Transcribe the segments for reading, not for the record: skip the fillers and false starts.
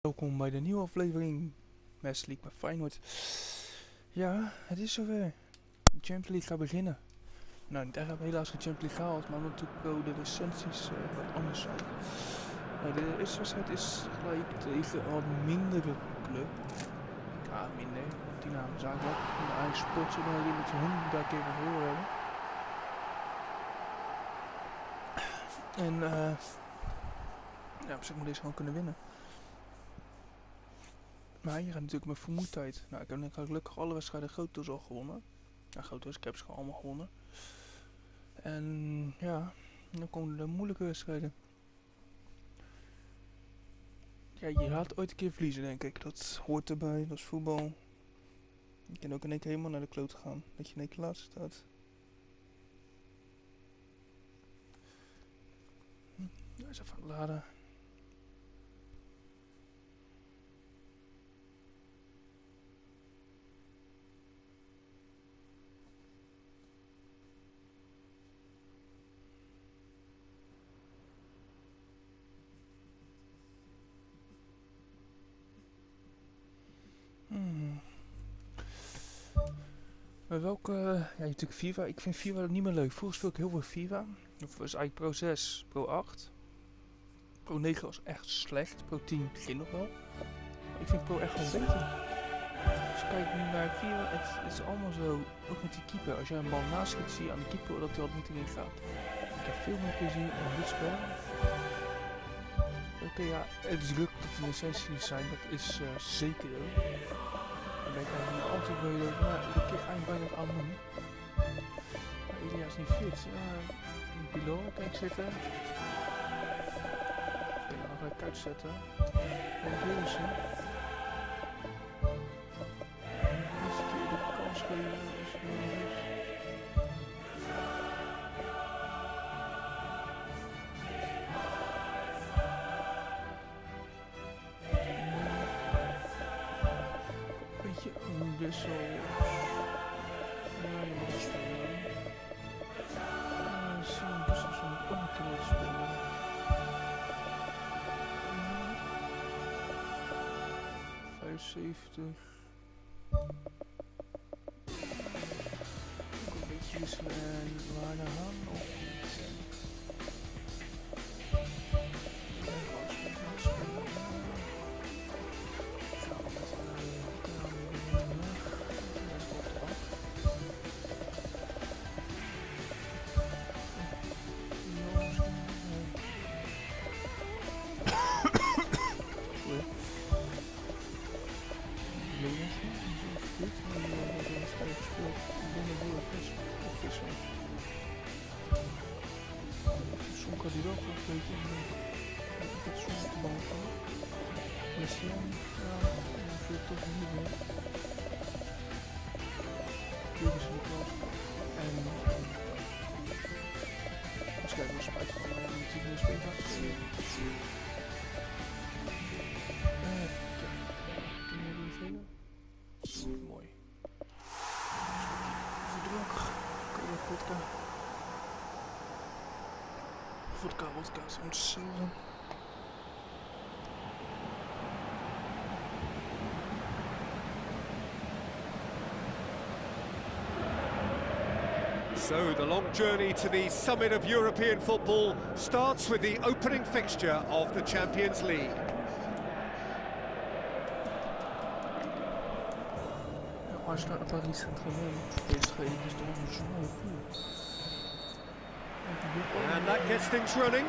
Welkom bij de nieuwe aflevering West League bij Feyenoord. Ja, het is zover. De Champions League gaat beginnen. Nou, niet echt helaas de Champions League gehaald, maar natuurlijk wel de recensies wat anders zijn. Nou, de eerste wedstrijd is gelijk tegen een wat mindere club. Ja, minder. Die naam Zagreb. De eigen sport zullen we met 100 keer verloren hebben. En ja, op zich moet deze gewoon kunnen winnen. Maar hier gaat natuurlijk met vermoeidheid. Nou, ik heb gelukkig alle wedstrijden grotendeels al gewonnen. Ja, grotendeels, ik heb ze gewoon allemaal gewonnen. En ja, dan komen de moeilijke wedstrijden. Ja, je gaat ooit een keer verliezen, denk ik. Dat hoort erbij, dat is voetbal. Je kan ook in één keer helemaal naar de kloot gaan. Dat je in één keer laatste staat. Daar is even aan het laden. Maar welke, ja, natuurlijk FIFA. Ik vind FIFA niet meer leuk. Vroeger speel ik heel veel FIFA. Dat was eigenlijk Pro 6, Pro 8. Pro 9 was echt slecht. Pro 10 ging nog wel. Ik vind Pro echt wel beter. Als je kijkt nu naar FIFA, het is allemaal zo. Ook met die keeper. Als jij een bal naast schiet, zie je aan de keeper dat hij al niet erin gaat. Ik heb veel meer plezier in dit spel. Oké, ja, het is leuk dat de licenties zijn. Dat is zeker ook. Dan ben ik eigenlijk niet altijd wel leuk, maar ik kan eigenlijk bijna het aan doen. Maar Elia is niet fit. Bilo, kijk zitten. Ik ga nog gelijk uitzetten. En Wilson. Deze keer de kans geven. Wissel. Ja, je moet spelen. Simon Bussers moet ook een keer spelen. 75. Ook een beetje wisselen en waarde aan of niet. Ja, gewoon spelen. Kan die wel goed weten. Ik heb soms de bal van. Wisselen. Ja, dat vind ik toch niet meer. Hier is de klas. En waarschijnlijk wel spijt van de team speeldag. Mooi. Verdruk. Vodka. Vodka is hetzelfde. So the long journey to the summit of European football starts with the opening fixture of the Champions League. Als je naar Paris Saint-Germain PSG is toch een zo'n goed. And that gets things running.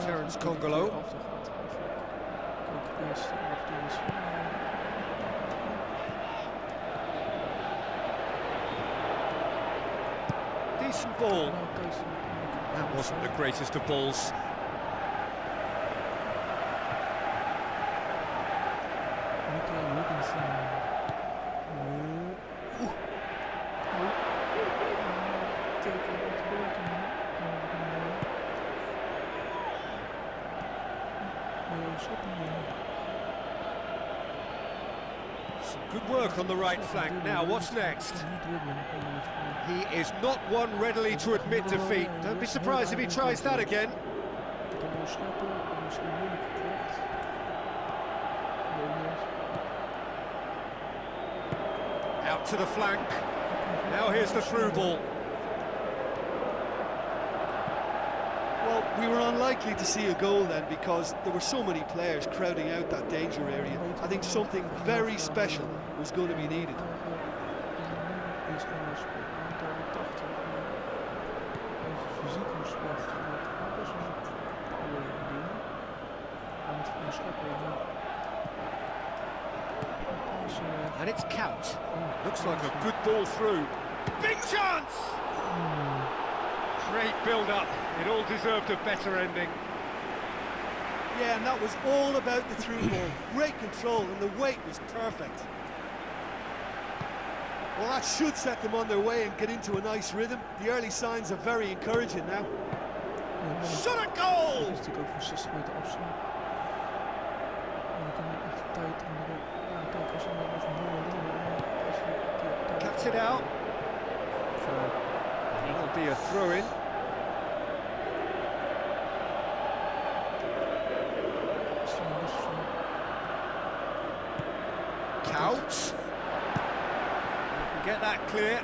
Terence Congolo. Decent ball. That wasn't the greatest of balls. Some Good work on the right flank. Now, what's next? He is not one readily to admit defeat. Don't be surprised if he tries that again. Out to the flank. Now here's the through ball. Well, we were unlikely to see a goal then because there were so many players crowding out that danger area. I think something very special was going to be needed. And it's Count. Looks like a good ball through. Big chance! Great build-up. It all deserved a better ending. Yeah, and that was all about the through ball. Great control, and the weight was perfect. Well, that should set them on their way and get into a nice rhythm. The early signs are very encouraging now. Shot a goal! Cuts it out. That'll be a throw-in. Count. Get that clear.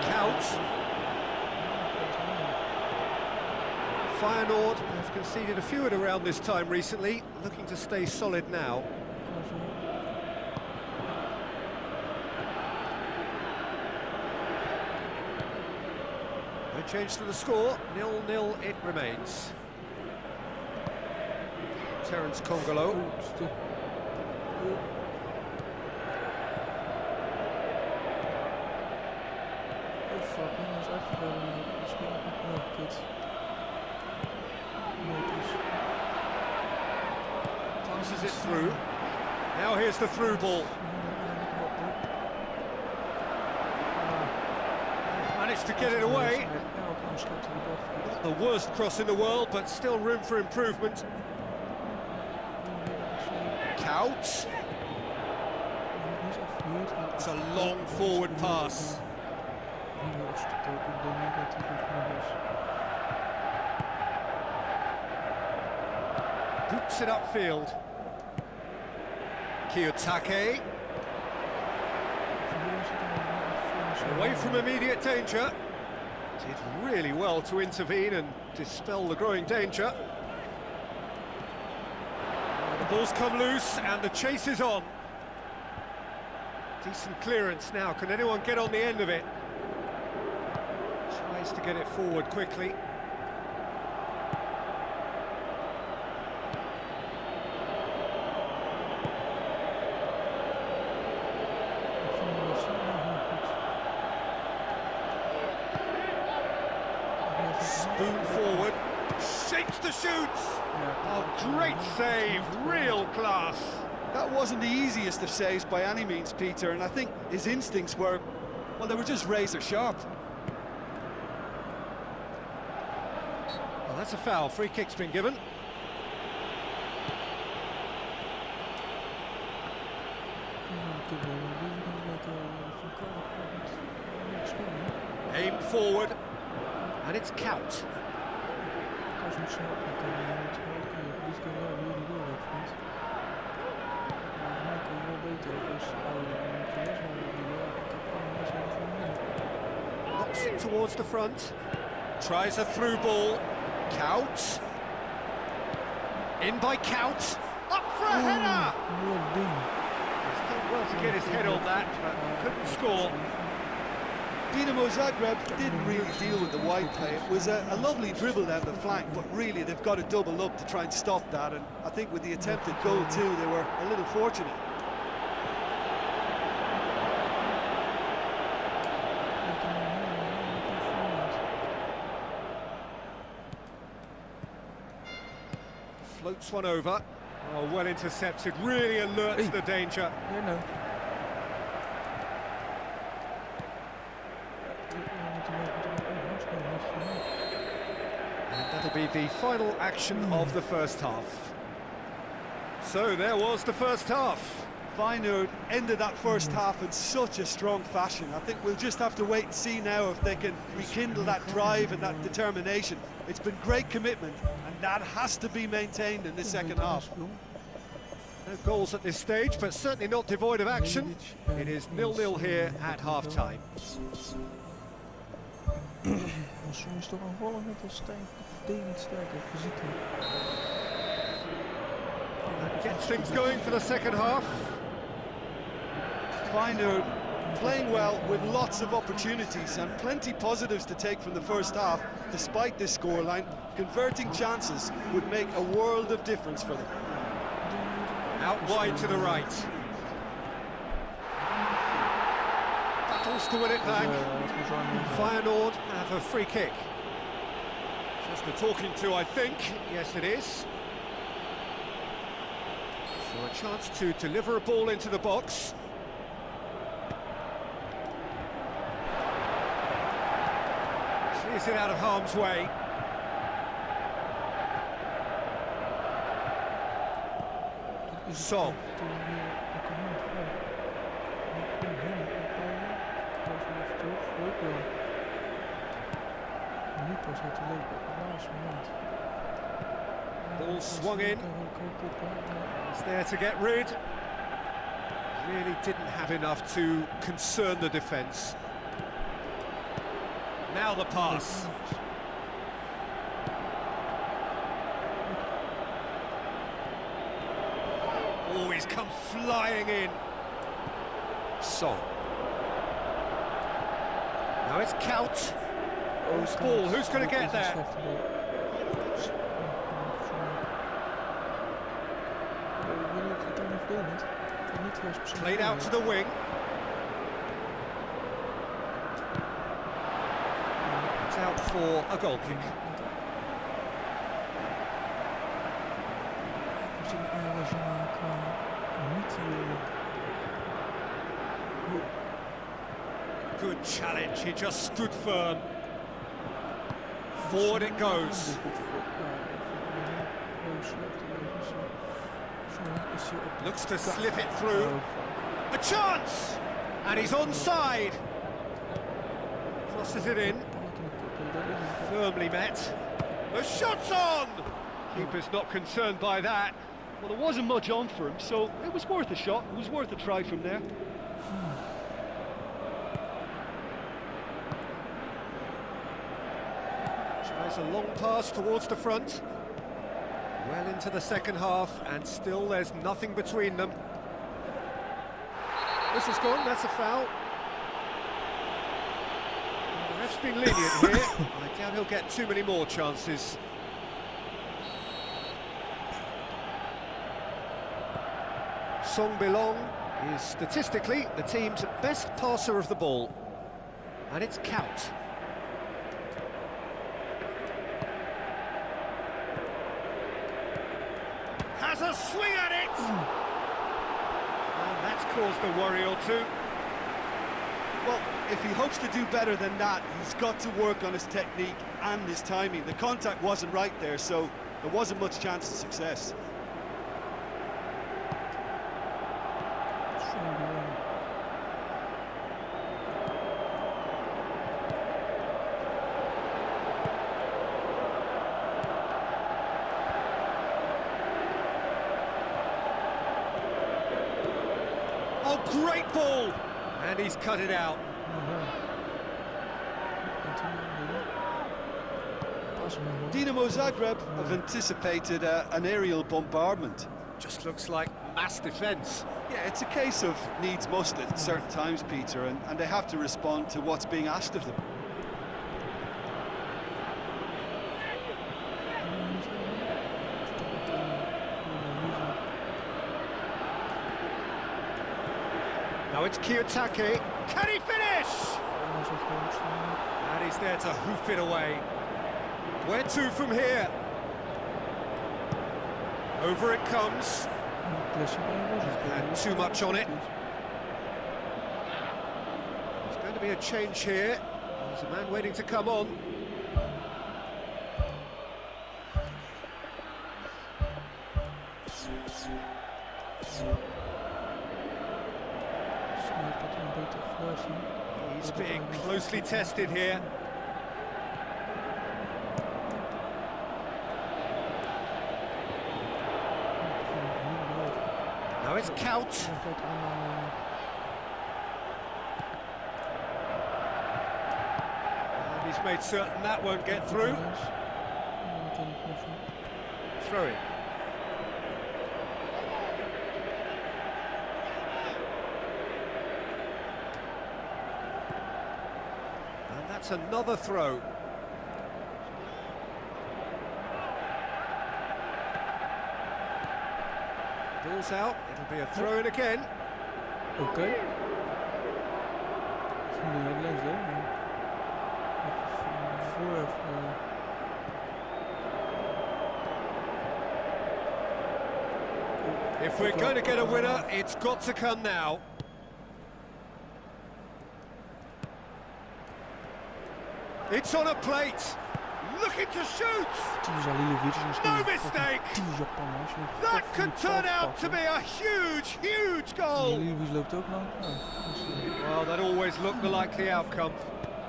Count. Feyenoord have conceded a few at around this time recently, looking to stay solid now. No change to the score, 0-0 it remains. Terence Congolo. Passes it through. Now here's the through ball. Managed to get it away. Not the worst cross in the world, but still room for improvement. Couch. It's a long forward pass. Boots it upfield. Kiyotake. Away from immediate danger. Did really well to intervene and dispel the growing danger. The ball's come loose and the chase is on. Decent clearance now. Can anyone get on the end of it? Tries to get it forward quickly. Spoon forward, shapes the shoots. Oh, great save, real class. That wasn't the easiest of saves by any means, Peter, and I think his instincts were, well, they were just razor sharp. Well, that's a foul. Free kick's been given. Aimed forward. And it's Count. Knocks it towards the front. Tries a through ball. Count. In by Count. Up for a header! He's done well to get his head on that, but couldn't score. Dinamo Zagreb didn't really deal with the wide play. It was a lovely dribble down the flank, but really they've got to double up to try and stop that, and I think with the attempted goal too, they were a little fortunate. Floats one over. Oh, well intercepted, really alerts the danger. Yeah, no. the final action of the first half. So there was the first half. Feyenoord ended that first half in such a strong fashion. I think we'll just have to wait and see now if they can rekindle that drive and that determination. It's been great commitment, and that has to be maintained in the second half. No goals at this stage, but certainly not devoid of action. It is 0-0 here at half-time. Soms toch aanvallen met als verdedigend sterker, fysiek. Gets things going for the second half. Feyenoord playing well with lots of opportunities and plenty positives to take from the first half. Despite this scoreline, converting chances would make a world of difference for them. Out wide to the right. Battles to win it back. Feyenoord have a free kick. Just a talking to, I think. Yes, it is. So a chance to deliver a ball into the box. Clears it out of harm's way. Song. Ball swung in. He's there to get rid. Really didn't have enough to concern the defence. Now the pass. Oh, he's come flying in. Song. Now it's Kout. Oh, ball. Who's going to get there? Played out to the wing. It's out for a goal kick. Good challenge, he just stood firm. Forward it goes. Looks to slip it through. A chance! And he's onside. Crosses it in. Firmly met. The shot's on! Keeper's not concerned by that. Well, there wasn't much on for him, so it was worth a shot. It was worth a try from there. Tries a long pass towards the front. Well into the second half, and still there's nothing between them. This is gone, that's a foul. The ref's been lenient here. I doubt he'll get too many more chances. Song Belong is statistically the team's best passer of the ball. And it's Kout. Has a swing at it! And that's caused a worry or two. Well, if he hopes to do better than that, he's got to work on his technique and his timing. The contact wasn't right there, so there wasn't much chance of success. Oh, great ball! And he's cut it out. Dinamo Zagreb have anticipated an aerial bombardment. Just looks like mass defence. Yeah, it's a case of needs must at certain times, Peter, and they have to respond to what's being asked of them. Now it's Kiyotake. Can he finish? And he's there to hoof it away. Where to from here? Over it comes. And too much on it. There's going to be a change here. There's a man waiting to come on. He's being closely tested here. Now it's Kout. And he's made certain that won't get through. Throw it. And that's another throw. Ball's out, it'll be a throw in again. Okay. If we're going to get a winner, it's got to come now. It's on a plate. Looking to shoot. No mistake. That could turn out to be a huge, huge goal. Well, that always looked the likely outcome.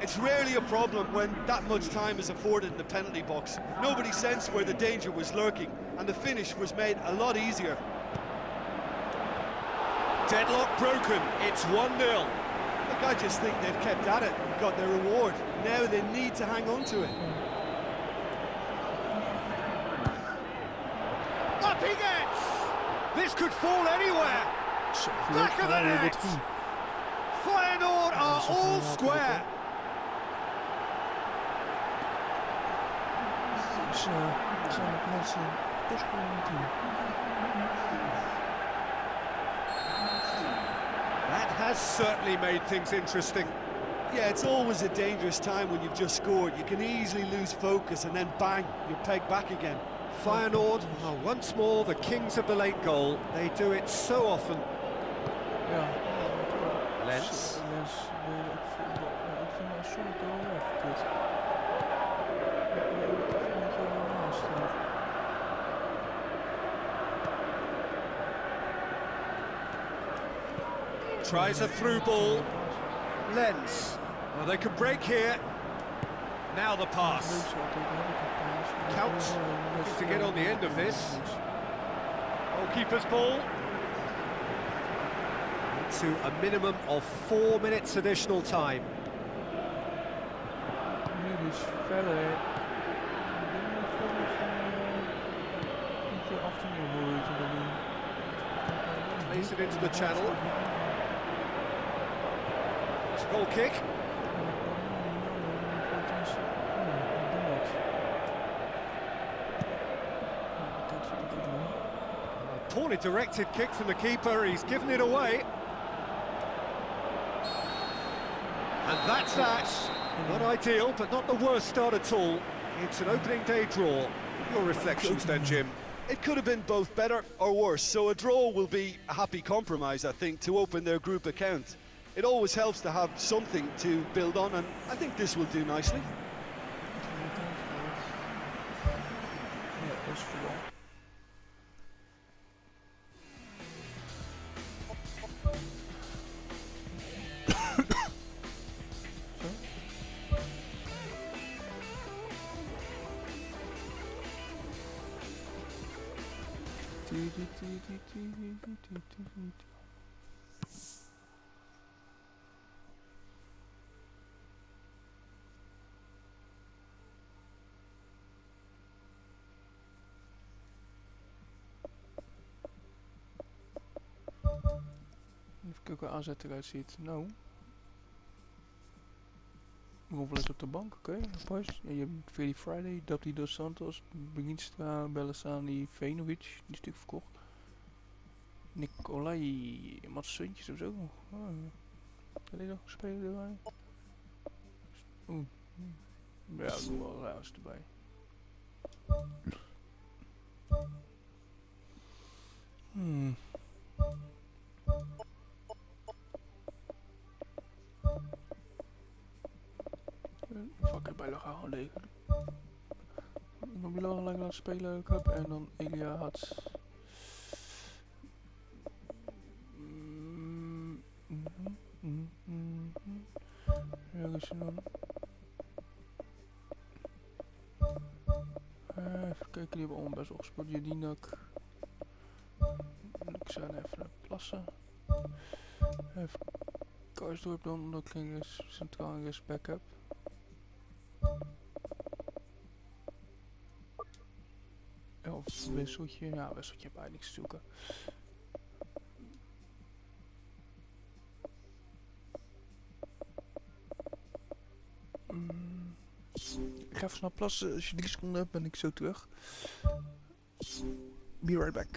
It's rarely a problem when that much time is afforded in the penalty box. Nobody sensed where the danger was lurking, and the finish was made a lot easier. Deadlock broken, it's 1-0. Look, I just think they've kept at it and got their reward. Now they need to hang on to it. Up he gets! This could fall anywhere. Back of the net! Feyenoord are all square. That has certainly made things interesting. Yeah, it's always a dangerous time when you've just scored. You can easily lose focus and then bang, you're pegged back again. Feyenoord are once more the kings of the late goal. They do it so often. Lens. Tries a through ball. Lens. Well, they could break here. Now the pass. Counts to get on the end of this. Goalkeeper's ball. To a minimum of 4 minutes additional time. Plays it into the channel. It's a goal kick. A poorly directed kick from the keeper, he's given it away. And that's that. Not ideal, but not the worst start at all. It's an opening day draw. Your reflections then, Jim? It could have been both better or worse, so a draw will be a happy compromise, I think, to open their group account. It always helps to have something to build on, and I think this will do nicely. Even kijken hoe AZ eruit ziet. Nou. Robles op de bank, oké. Apart. Ja, je hebt Freddy Friday, Dabdi Dos Santos, Beginstra, Bellassani, Venovic, die is natuurlijk verkocht. Nicolai, Matsuntjes of zo. Kan die nog spelen erbij? Oeh. Ja, ik doe wel Ruis erbij. Fuck it, bij Loga gewoon leven. Ik heb lang laten spelen, Cup en dan Elia had Wat is er dan? Even kijken, die hebben allemaal best wel gespeeld. Jedinak. Ik zou even plassen. Even Karsdorp dan, omdat ik een centraal respect heb. Of wisseltje, ja, wisseltje bij niks te zoeken. Ik ga even snel plassen, als je 3 seconden hebt ben ik zo terug. Be right back.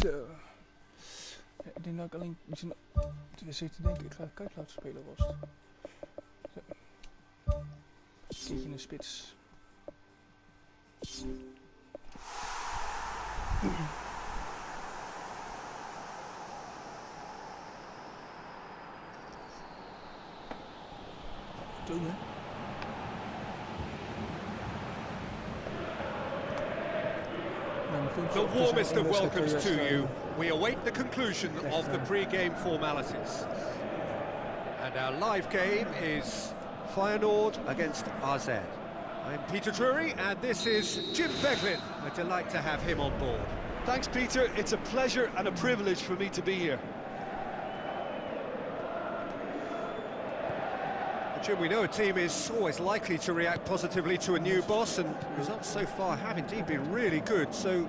Zo. Ja, ik denk dat ik alleen... We zitten te denken, ik ga een kuit laten spelen was het. Zo. Keertje in de spits. Zo hè. The warmest of welcomes to you. We await the conclusion of the pre-game formalities. And our live game is Feyenoord against AZ. I'm Peter Drury, and this is Jim Beglin. A delight to have him on board. Thanks, Peter. It's a pleasure and a privilege for me to be here. Jim, we know a team is always likely to react positively to a new boss, and results so far have indeed been really good. So,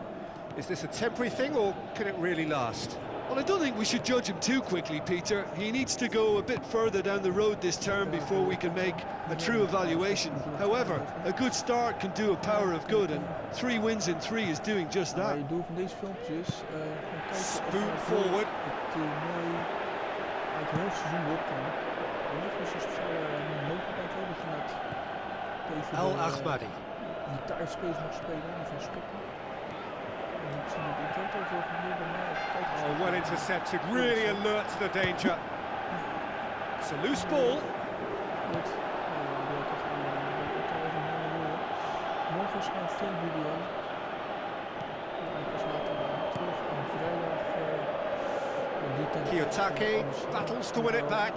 is this a temporary thing, or can it really last? Well, I don't think we should judge him too quickly, Peter. He needs to go a bit further down the road this term before we can make a true evaluation. However, a good start can do a power of good, and 3 wins in 3 is doing just that. Het doel van deze filmpjes is Spoon forward. Het mooi uit het hoofdseizoen doorkomen. En ik was een speciale mogelijkheid hebben dat je net tegen Al Ahmadi. die thuisspace mag spelen en van stoppen. Ik denk dat we bij mij Oh, well intercepted, really alert to the danger. It's a loose ball. Morgen is een filmvideo. Ik was later terug en vrijdag. Kiyotake battles to win it back.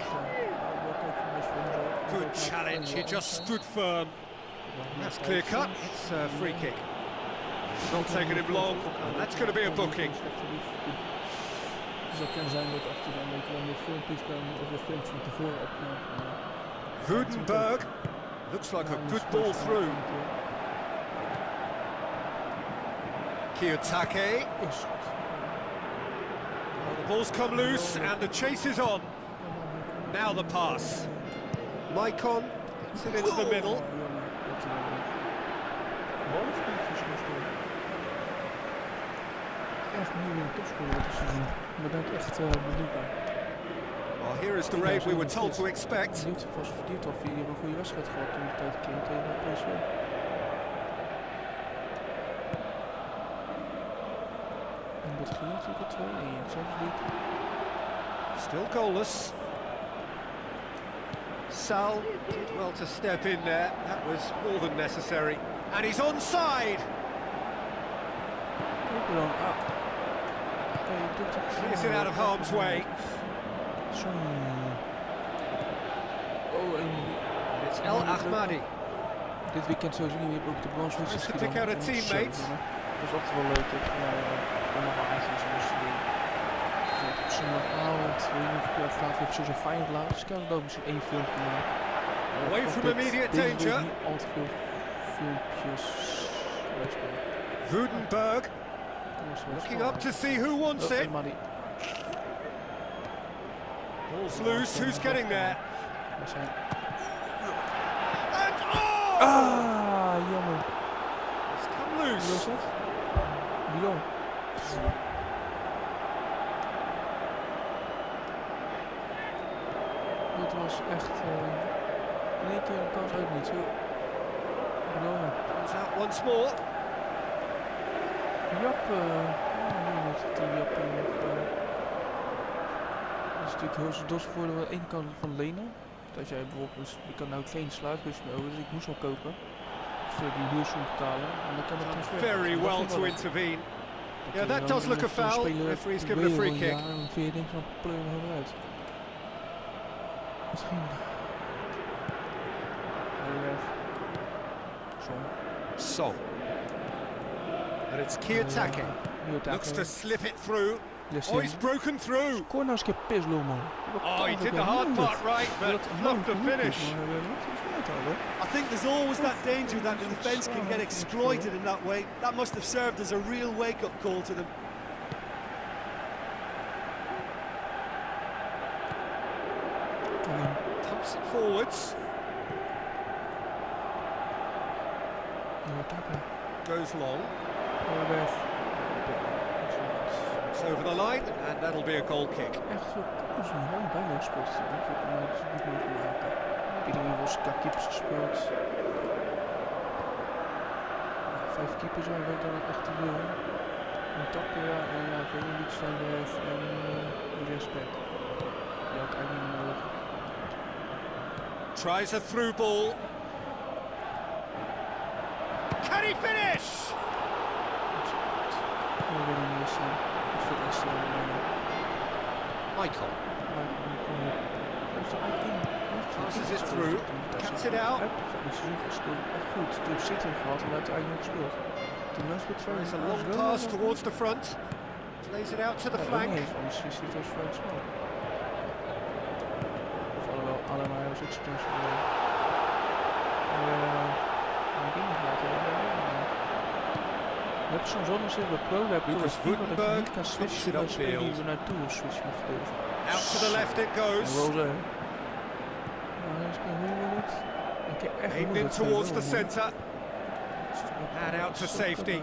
Good challenge, he just stood firm. That's clear cut, it's a free kick. It's not taking him long, and that's going to be a booking. Dus dat kan zijn dat achter dan weet je wel meer filmpjes komen of de filmpjes van tevoren opnemen. Gutenberg looks like a good ball through. Kiyotake. Well, the ball's come loose and the chase is on. Now the pass. Maicon gets it into the middle. Echt nieuw in topscorer dit seizoen. Daar ben ik echt benieuwd naar. Well, here is the raid we were told to expect. Hij heeft vast verdiend of hij een goede wedstrijd gehad toen de tijd keer tegen PSV. En wat ging natuurlijk 2 in de Champions League. Still goalless. Sal did well to step in there. That was more than necessary. And he's onside. Clears it out of harm's way. Oh, and it's El Ahmadi. dit weekend sowieso niet. Je hebt ook de bronswedstrijd Just to gedaan. pick out a En teammate. zo, dat is altijd wel leuk. Gewoon nog wel aantjes. Dus op zondagavond, weet je nog, het gaat weer op zo'n fijn laat. Dus ik kan ook misschien 1 filmpje maken. Away from immediate danger. Niet al te veel filmpjes uitspelen. Woudenberg looking up to see who wants it. Ball's loose. Who's getting there? And oh! Ah, jammer. It's come Wie was loose. dat? Bilo. Dit was echt in één keer een kans uit niet. Zo. Bilo. Comes out once more. Jap, die Jap dat is natuurlijk heel dos voordeel aan de ene kant van lenen. Als jij bijvoorbeeld, je kan nou geen sluitbus meer over, dus ik moest al kopen. Voor die huursom betalen. En dan kan het transfer. Very well to intervene. Yeah, that does look a foul. Referee's given a free kick. En dan vind je denkt van, pleur me gewoon uit. Misschien. So. And it's Kiyotake. Looks to slip it through. Oh, he's broken through. Scoor nou eens een keer pislul, man. Oh, he did the hard part right, but fluffed the finish. I think there's always that danger that the defence can get exploited in that way. That must have served as a real wake-up call to them. Pumps it forwards. Goes long. It's over the line, and that'll be a goal kick. Echt zo, dat is een heel bijna sport. Ik heb hem niet mogen maken. Iedereen was keepers gespeeld. 5 keepers, maar ik weet dat het echt te veel. En Tapia en ja, Venedic van de heeft en respect. Die had ik eigenlijk niet nodig. Tries a through ball. Can he finish? Michael passes it through, cuts it out. Goed, toen zitten gehad en uiteindelijk gespeeld. There's a long pass towards the front. Plays it out to the flank. Misschien is het voor het spel. Of alhoewel, allemaal was het spel. Je hebt soms wel nog steeds bij Pro, heb je Lucas Woudenberg niet kan switchen, dan speel je naartoe of switchen of verdedigen. Out to the left it goes. Aimed in towards the centre. And out to safety.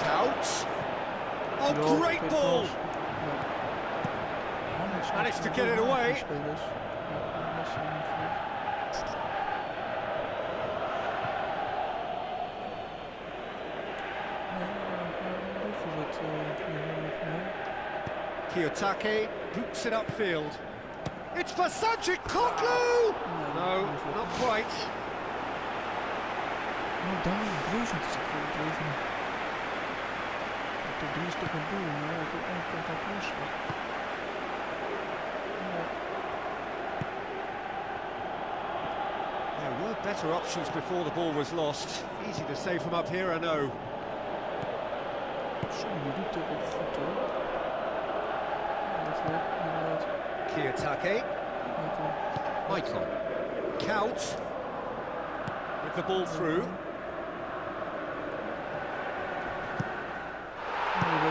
Out. Oh, great ball. Managed to get it away. Kiyotake boots it upfield. It's for Sanjit Koklu! No, not quite. There were better options before the ball was lost. Easy to save from up here, I know. Kiyotake. Michael. Couch. With the ball through.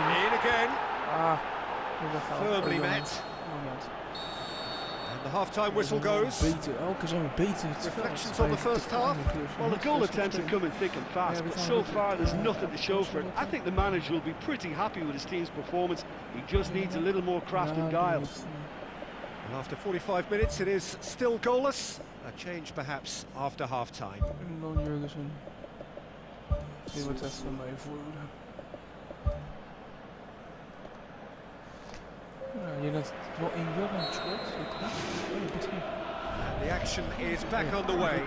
In again. Firmly met. And the half-time whistle goes. Reflections on the first half. Well, the goal attempts are coming thick and fast, but so far there's nothing to show for it. I think the manager will be pretty happy with his team's performance. He just needs a little more craft and guile. And after 45 minutes, it is still goalless. A change perhaps after half-time. Die wordt even mee voorhoeden. Ja, je hebt wel 1 Jurgen gescoord. And the action is back on the way.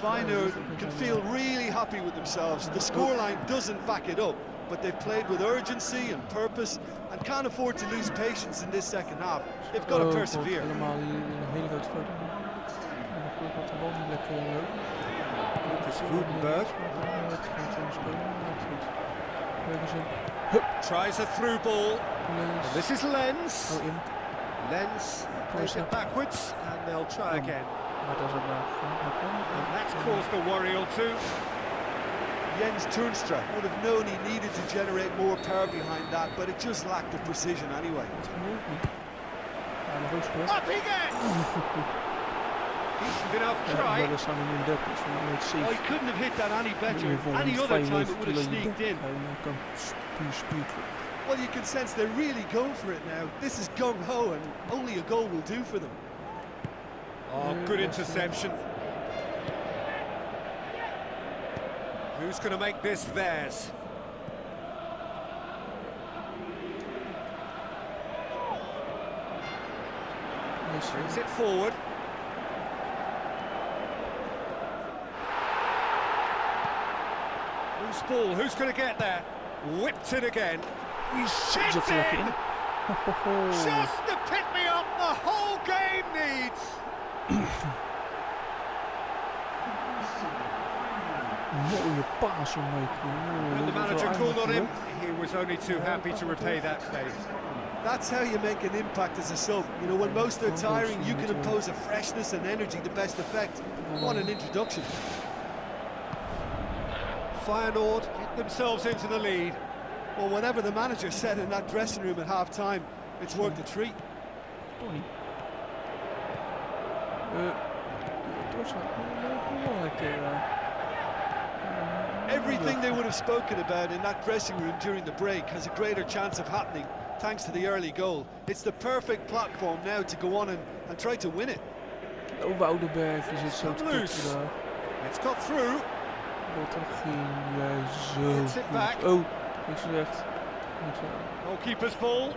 Feyenoord can feel really happy with themselves. The scoreline doesn't back it up, but they've played with urgency and purpose and can't afford to lose patience in this second half. They've got to persevere. Tries a through ball. And this is Lens. Lens plays it backwards, and they'll try again. And that's caused a worry or two. Jens Toornstra would have known he needed to generate more power behind that, but it just lacked the precision anyway. Up he gets! Decent enough try. Oh, he couldn't have hit that any better. Any other time it would have sneaked in. Well, you can sense they're really going for it now. This is gung-ho, and only a goal will do for them. Oh, good interception. Who's going to make this theirs? Brings it forward. Loose ball, who's going to get there? Whipped it again. It's in! Just the pick-me-up the whole game needs! When the manager called on him, he was only too happy to repay that favour. That's how you make an impact as a sub. You know, when most are tiring, you can impose a freshness and energy to best effect. What an introduction. Feyenoord get themselves into the lead. Well, whatever the manager said in that dressing room at half-time, it's worked a treat. Everything they would have spoken about in that dressing room during the break has a greater chance of happening thanks to the early goal. It's the perfect platform now to go on and try to win it. Loose. It's got through. Gets it back. Goalkeeper's ball.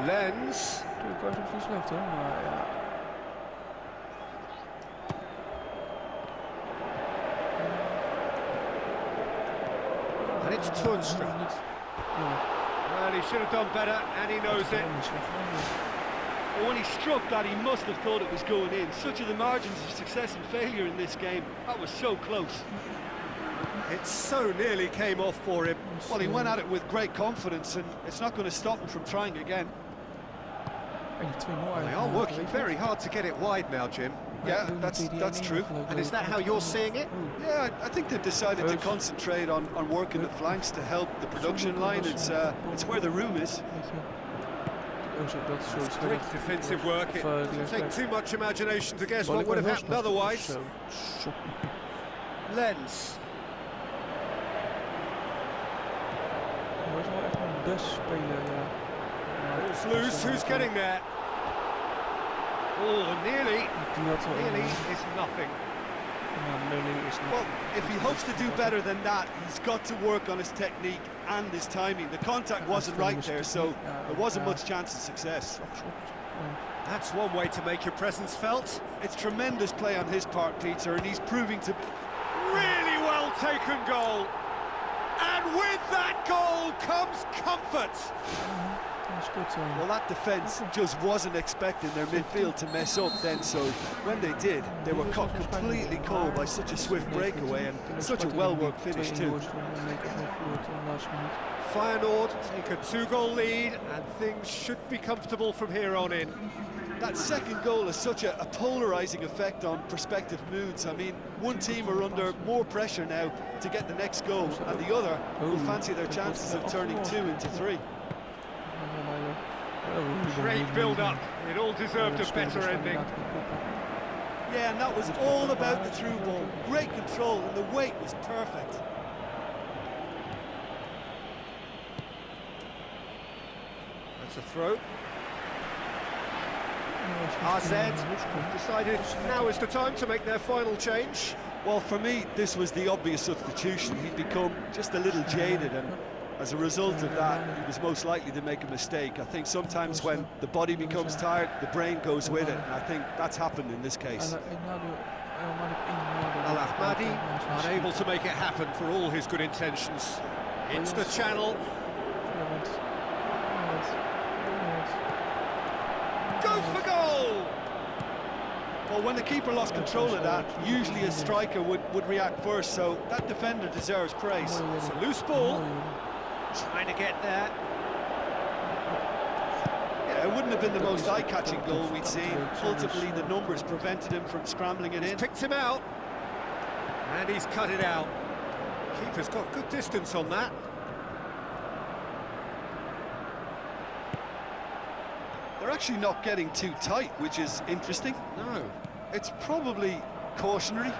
Lens. And it's Toornstra. Well, he should have done better, and he knows it. Well, when he struck that, he must have thought it was going in. Such are the margins of success and failure in this game. That was so close. It so nearly came off for him. Well, he went at it with great confidence, and it's not going to stop him from trying again. They are working very hard to get it wide now, Jim. Yeah, that's true. And is that how you're seeing it? Yeah, I think they've decided to concentrate on working the flanks to help the production line. It's where the room is. It's great defensive work. It doesn't take too much imagination to guess what would have happened otherwise. Lens. Ball's loose, who's getting there? Oh, nearly is nothing. Well, if he hopes to do better than that, he's got to work on his technique and his timing. The contact wasn't right there, so there wasn't much chance of success. That's one way to make your presence felt. It's tremendous play on his part, Peter, and he's proving to be... Really well taken goal. And with that goal comes comfort. Well, that defence just wasn't expecting their midfield to mess up then, so when they did, they were caught completely cold by such a swift breakaway and such a well-worked finish too. Feyenoord take a 2-goal lead, and things should be comfortable from here on in. That second goal has such a polarising effect on prospective moods. I mean, one team are under more pressure now to get the next goal, and the other will fancy their chances of turning 2 into 3. Great build-up. It all deserved a better ending. Yeah, and that was all about the through ball. Great control, and the weight was perfect. That's a throw. RZ decided now is the time to make their final change. Well, for me, this was the obvious substitution. He'd become just a little jaded, and as a result of that, he was most likely to make a mistake. I think sometimes when the body becomes tired, the brain goes with it, and I think that's happened in this case. Al Ahmadi unable to make it happen for all his good intentions. Into the channel. Goes for goal! Well, when the keeper lost control of that, usually a striker would react first, so that defender deserves praise. It's a loose ball. Trying to get there. Yeah, it wouldn't have been the most eye-catching goal we'd seen. Ultimately, the numbers prevented him from scrambling it in. Picked him out. And he's cut it out. Keeper's got good distance on that. They're actually not getting too tight, which is interesting. No. It's probably cautionary.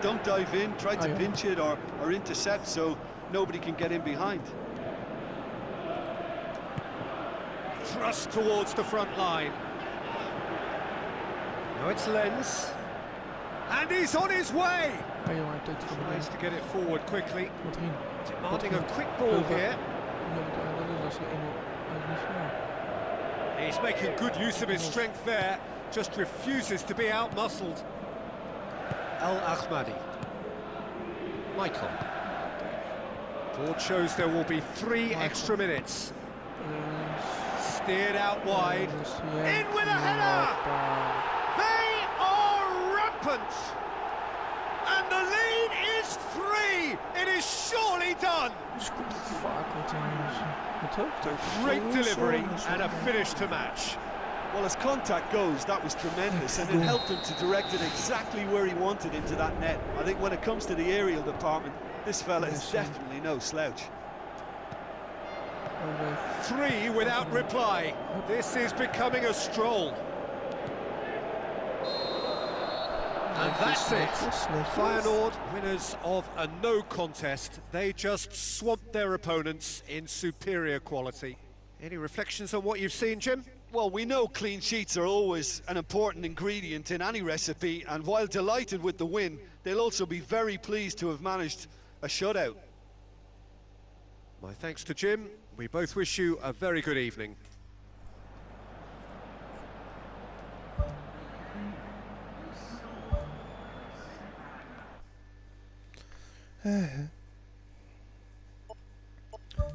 Don't dive in, try to pinch it or intercept so nobody can get in behind. Thrust towards the front line. Now it's Lenz. And he's on his way! Tries to get it forward quickly. Demanding a quick ball here. He's making good use of his strength there. Just refuses to be out-muscled. Al Ahmadi. Michael. Board shows there will be 3 extra minutes. Steered out wide. In with a header! They are rampant! And the lead is 3! It is surely done! Great delivery and a finish to match. Well, as contact goes, that was tremendous, and it helped him to direct it exactly where he wanted into that net. I think when it comes to the aerial department, this fella is definitely no slouch. 3 without reply. This is becoming a stroll. And that's it. Feyenoord, winners of a no contest. They just swamped their opponents in superior quality. Any reflections on what you've seen, Jim? Well, we know clean sheets are always an important ingredient in any recipe, and while delighted with the win, they'll also be very pleased to have managed a shutout. My thanks to Jim. We both wish you a very good evening.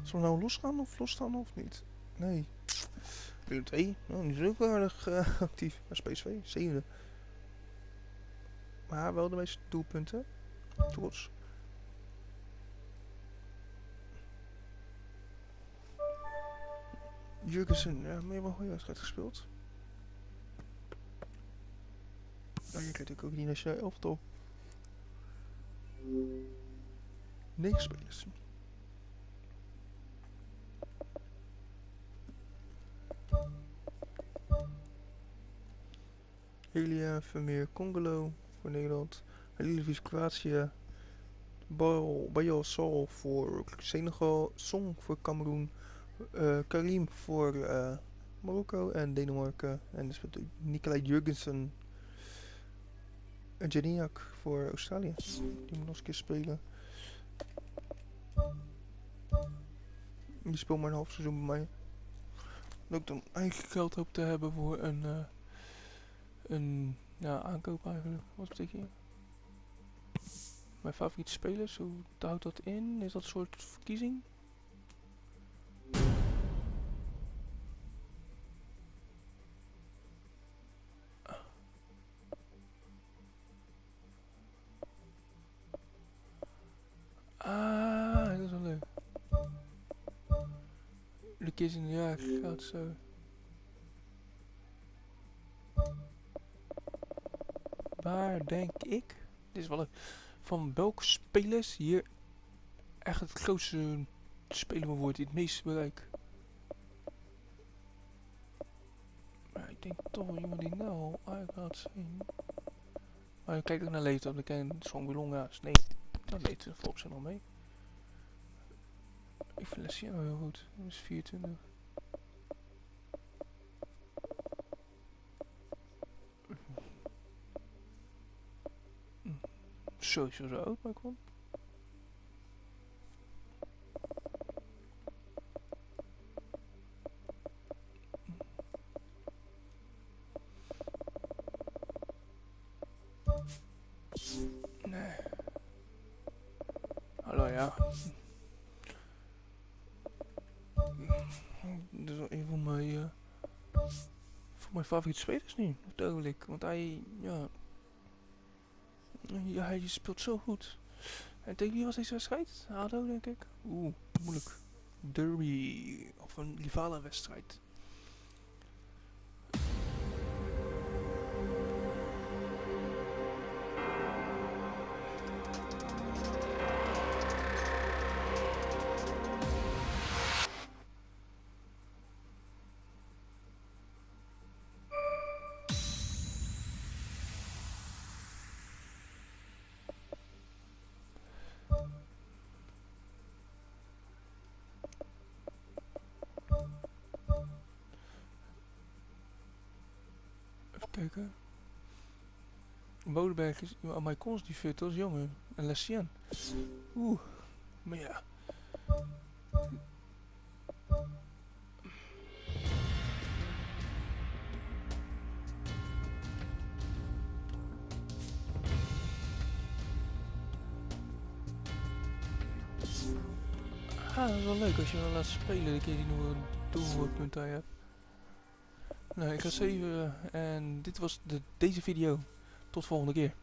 Zal we nou losgaan of losstaan of niet? Nee. Willem 2, nou, die is ook aardig actief. Dat is PSV, 7e. Maar wel de meeste doelpunten. Trots. Jurgensen, ja, meer wel een goede wedstrijd gespeeld. Nou, je krijgt ook niet nationaal elftal. 9 spelers. Helia, Vermeer, Congolo voor Nederland. Halilovic, Kroatië. Bayal Sal voor Senegal. Song voor Cameroen. Karim voor Marokko en Denemarken. En dus Nicolai Jurgensen en Janiak voor Australië. Die moet nog eens een keer spelen. Die speelt maar een half seizoen bij mij. Dat ik dan eigenlijk geld hoop te hebben voor een aankoop eigenlijk. Wat betekent je? Mijn favoriete spelers, hoe houdt dat in? Is dat een soort verkiezing? Ah, dat is wel leuk. De keer in een jaar gaat zo. Waar denk ik? Dit is wel leuk. Van welke spelers hier echt het grootste speler wordt, die het meeste bereik? Maar ik denk toch wel iemand die nou al uit gaat zien. Maar kijk ook naar leeftijd, dan ken ik zo'n Wilonga. Nee, dat leeftijd volgens mij nog mee. Ik vind Luciano heel goed. Dat is 24. sowieso zo oud, maar kom. Nee. Hallo, ja. Dat is wel een van mijn favoriete spelers nu, op het ogenblik. Want hij, ja, hij speelt zo goed. En tegen wie was deze wedstrijd? ADO, denk ik. Oeh, moeilijk. Derby, of een rivale wedstrijd. Even kijken. Bodenberg is aan mijn cons die fit als jongen. En Lessien. Oeh, maar ja. Ah, dat is wel leuk als je wel laat spelen, een keer die nog een doelpunt daar hebt. Nou, ik ga 7 en dit was deze video. Tot volgende keer.